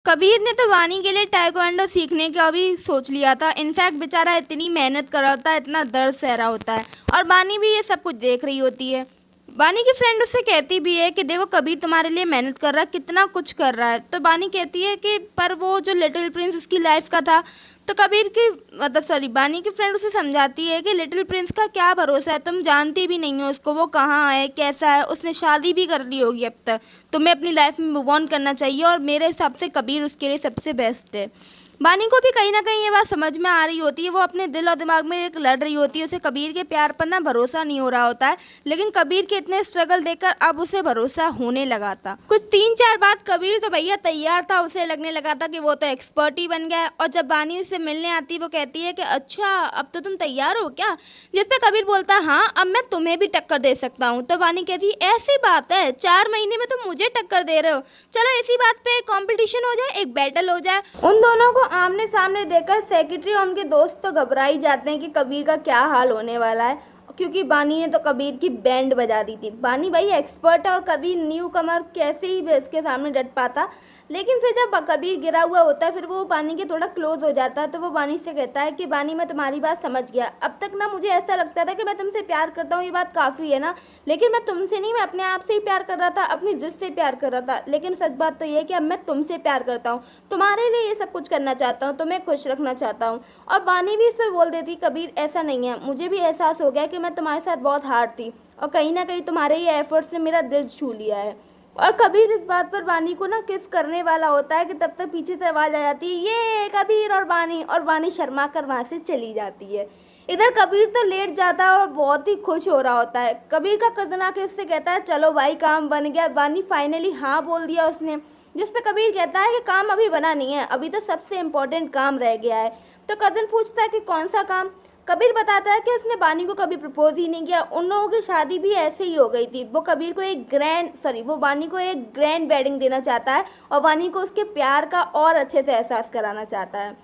कबीर ने तो वानी के लिए ताइक्वांडो सीखने का भी सोच लिया था। इनफैक्ट बेचारा इतनी मेहनत कर रहा होता है, इतना दर्द सह रहा होता है और वानी भी ये सब कुछ देख रही होती है। वानी की फ्रेंड उससे कहती भी है कि देखो कबीर तुम्हारे लिए मेहनत कर रहा है, कितना कुछ कर रहा है। तो वानी कहती है कि पर वो जो लिटिल प्रिंस उसकी लाइफ का था। तो कबीर की वानी की फ्रेंड उसे समझाती है कि लिटिल प्रिंस का क्या भरोसा है, तुम जानती भी नहीं हो उसको, वो कहाँ है, कैसा है, उसने शादी भी कर ली होगी अब तक। तुम्हें अपनी लाइफ में मूव ऑन करना चाहिए और मेरे हिसाब से कबीर उसके लिए सबसे बेस्ट है। वानी को भी कहीं ना कहीं ये बात समझ में आ रही होती है। वो अपने दिल और दिमाग में एक लड़ रही होती है, उसे कबीर के प्यार पर ना भरोसा नहीं हो रहा होता है, लेकिन कबीर के इतने स्ट्रगल देखकर अब उसे भरोसा होने लगा था। कुछ 3-4 बाद कबीर तो भैया तैयार था, उसे लगने लगा था कि वो तो एक्सपर्ट ही बन गया है। और जब वानी उससे मिलने आती है वो कहती है कि अच्छा अब तो तुम तैयार हो क्या, जिस पे कबीर बोलता है हाँ अब मैं तुम्हें भी टक्कर दे सकता हूँ। तो वानी कहती है ऐसी बात है, 4 महीने में तुम मुझे टक्कर दे रहे हो, चलो इसी बात पे कंपटीशन हो जाए, एक बैटल हो जाए। उन दोनों को आमने सामने देखकर सेक्रेटरी और उनके दोस्त तो घबरा ही जाते हैं कि कबीर का क्या हाल होने वाला है, क्योंकि बानी ने तो कबीर की बैंड बजा दी थी। बानी भाई एक्सपर्ट है और कबीर न्यू कमर, कैसे ही इसके सामने डट पाता। लेकिन फिर जब कबीर गिरा हुआ होता है फिर वो बानी के थोड़ा क्लोज हो जाता है। तो वो बानी से कहता है कि बानी मैं तुम्हारी बात समझ गया, अब तक ना मुझे ऐसा लगता था कि मैं तुमसे प्यार करता हूँ, ये बात काफ़ी है ना, लेकिन मैं तुमसे नहीं, मैं अपने आप से ही प्यार कर रहा था, अपनी जिद से प्यार कर रहा था। लेकिन सच बात तो ये है कि अब मैं तुमसे प्यार करता हूँ, तुम्हारे लिए ये सब कुछ करना चाहता हूँ, तुम्हें खुश रखना चाहता हूँ। और बानी भी इस पर बोल देती कबीर ऐसा नहीं है, मुझे भी एहसास हो गया कि मैं तुम्हारे साथ बहुत हार्ड थी और कहीं ना कहीं तुम्हारे ये एफर्ट्स ने मेरा दिल छू लिया है। और कबीर इस बात पर वानी को ना किस करने वाला होता है कि तब तक पीछे से आवाज़ आ जाती है ये कबीर और वानी शर्मा कर वहाँ से चली जाती है। इधर कबीर तो लेट जाता है और बहुत ही खुश हो रहा होता है। कबीर का कज़न आके उससे कहता है चलो भाई काम बन गया, वानी फाइनली हाँ बोल दिया उसने। जिस पे कबीर कहता है कि काम अभी बना नहीं है, अभी तो सबसे इम्पोर्टेंट काम रह गया है। तो कज़न पूछता है कि कौन सा काम। कबीर बताता है कि उसने बानी को कभी प्रपोज ही नहीं किया, उन लोगों की शादी भी ऐसे ही हो गई थी। वो कबीर को वो बानी को एक ग्रैंड वेडिंग देना चाहता है और बानी को उसके प्यार का और अच्छे से एहसास कराना चाहता है।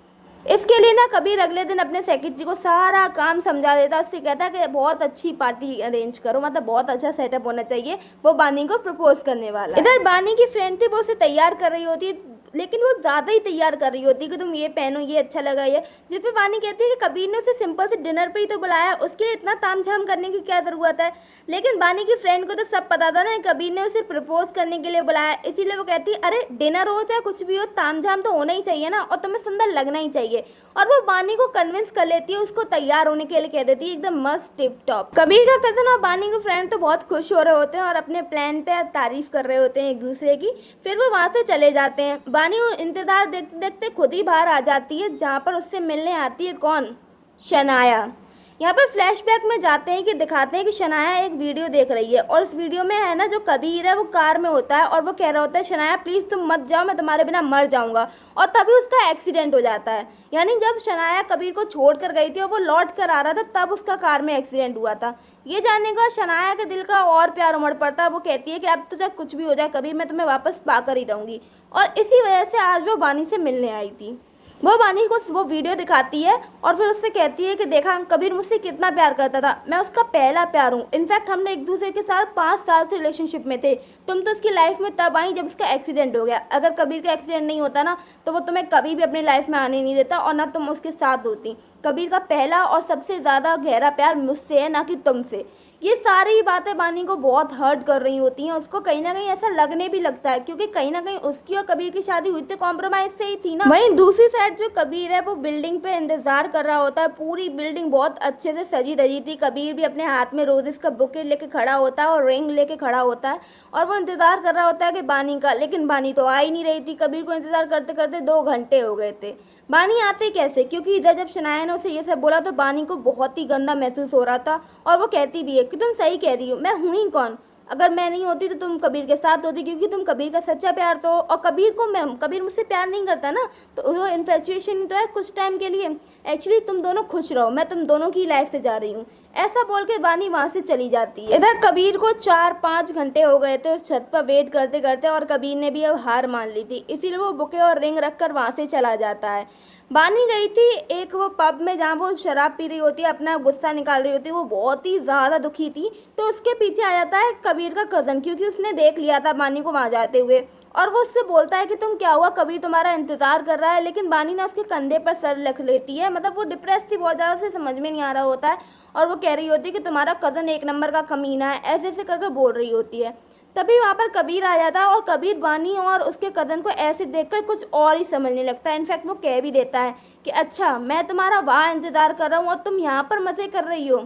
इसके लिए ना कबीर अगले दिन अपने सेक्रेटरी को सारा काम समझा देता है। उससे कहता है कि बहुत अच्छी पार्टी अरेंज करो, मतलब बहुत अच्छा सेटअप होना चाहिए, वो बानी को प्रपोज करने वाला है। इधर बानी की फ्रेंड थी, वो उसे तैयार कर रही होती है, लेकिन वो ज़्यादा ही तैयार कर रही होती है कि तुम ये पहनो, ये अच्छा लगा ये। जिस पे वानी कहती है कि कबीर ने उसे सिंपल से डिनर पे ही तो बुलाया, उसके लिए इतना तामझाम करने की क्या ज़रूरत है। लेकिन वानी की फ्रेंड को तो सब पता था ना कबीर ने उसे प्रपोज करने के लिए बुलाया, इसीलिए वो कहती है अरे डिनर हो चाहे कुछ भी हो, तामझाम तो होना ही चाहिए ना, और तुम्हें सुंदर लगना ही चाहिए। और वो बानी को कन्विंस कर लेती है, उसको तैयार होने के लिए कह देती है एकदम मस्त टिप टॉप। कबीर का कज़न और बानी के फ्रेंड तो बहुत खुश हो रहे होते हैं और अपने प्लान पे तारीफ कर रहे होते हैं एक दूसरे की। फिर वो वहाँ से चले जाते हैं। बानी इंतजार देखते देखते खुद ही बाहर आ जाती है, जहाँ पर उससे मिलने आती है कौन, शनाया। यहाँ पर फ्लैशबैक में जाते हैं कि दिखाते हैं कि शनाया एक वीडियो देख रही है और इस वीडियो में है ना जो कबीर है वो कार में होता है और वो कह रहा होता है शनाया प्लीज़ तुम मत जाओ, मैं तुम्हारे बिना मर जाऊंगा। और तभी उसका एक्सीडेंट हो जाता है। यानी जब शनाया कबीर को छोड़ कर गई थी और वो लौट कर आ रहा था तब उसका कार में एक्सीडेंट हुआ था। ये जानने का शनाया के दिल का और प्यार उमड़ पड़ता है। वो कहती है कि अब तो जब कुछ भी हो जाए कबीर, मैं तुम्हें वापस पाकर ही रहूँगी। और इसी वजह से आज वो बानी से मिलने आई थी। वो बानी को वो वीडियो दिखाती है और फिर उससे कहती है कि देखा कबीर मुझसे कितना प्यार करता था, मैं उसका पहला प्यार हूँ। इनफैक्ट हमने एक दूसरे के साथ 5 साल से रिलेशनशिप में थे। तुम तो उसकी लाइफ में तब आई जब उसका एक्सीडेंट हो गया। अगर कबीर का एक्सीडेंट नहीं होता ना तो वो तुम्हें कभी भी अपनी लाइफ में आने नहीं देता और ना तुम उसके साथ होती। कबीर का पहला और सबसे ज़्यादा गहरा प्यार मुझसे है, ना कि तुमसे। ये सारी बातें बानी को बहुत हर्ट कर रही होती हैं। उसको कहीं ना कहीं ऐसा लगने भी लगता है क्योंकि कहीं ना कहीं उसकी और कबीर की शादी हुई तो कॉम्प्रोमाइज से ही थी ना। वहीं दूसरी साइड जो कबीर है वो बिल्डिंग पे इंतजार कर रहा होता है। पूरी बिल्डिंग बहुत अच्छे से सजी धजी थी। कबीर भी अपने हाथ में रोजेस का बुके लेके खड़ा होता है और रिंग लेके खड़ा होता है और वो इंतजार कर रहा होता है कि बानी का, लेकिन बानी तो आ ही नहीं रही थी। कबीर को इंतजार करते करते 2 घंटे हो गए थे। बानी आते कैसे, क्योंकि इधर जब शनाया ने उसे ये सब बोला तो बानी को बहुत ही गंदा महसूस हो रहा था और वो कहती भी है कि तुम सही कह रही हो, मैं हूँ ही कौन, अगर मैं नहीं होती तो तुम कबीर के साथ होती, क्योंकि तुम कबीर का सच्चा प्यार तो, और कबीर मुझसे प्यार नहीं करता ना, तो वो इन्फेचुएशन ही तो है कुछ टाइम के लिए। एक्चुअली तुम दोनों खुश रहो, मैं तुम दोनों की लाइफ से जा रही हूँ। ऐसा बोल के बानी वहाँ से चली जाती है। इधर कबीर को 4-5 घंटे हो गए थे उस छत पर वेट करते करते, और कबीर ने भी अब हार मान ली थी, इसीलिए वो बुके और रिंग रखकर वहाँ से चला जाता है। बानी गई थी एक वो पब में जहाँ वो शराब पी रही होती है, अपना गुस्सा निकाल रही होती है, वो बहुत ही ज़्यादा दुखी थी। तो उसके पीछे आ जाता है कबीर का कज़न, क्योंकि उसने देख लिया था बानी को वहाँ जाते हुए, और वो उससे बोलता है कि तुम क्या हुआ, कबीर तुम्हारा इंतज़ार कर रहा है। लेकिन बानी ना उसके कंधे पर सर रख लेती है, मतलब वो डिप्रेस थी बहुत ज़्यादा, उसे समझ में नहीं आ रहा होता है, और वो कह रही होती है कि तुम्हारा कज़न एक नंबर का कमीना है, ऐसे ऐसे करके बोल रही होती है। तभी वहाँ पर कबीर आ जाता है, और कबीर बानी और उसके कज़न को ऐसे देखकर कुछ और ही समझने लगता है। इनफैक्ट वो कह भी देता है कि अच्छा, मैं तुम्हारा वहाँ इंतज़ार कर रहा हूँ और तुम यहाँ पर मज़े कर रही हो।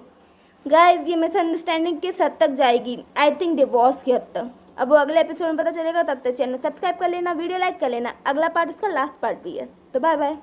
गाइस, ये मिसअंडरस्टैंडिंग किस हद तक जाएगी? आई थिंक डिवोर्स की हद तक। अब वो अगले एपिसोड में पता चलेगा, तब तक चैनल सब्सक्राइब कर लेना, वीडियो लाइक कर लेना। अगला पार्ट इसका लास्ट पार्ट भी है, तो बाय बाय।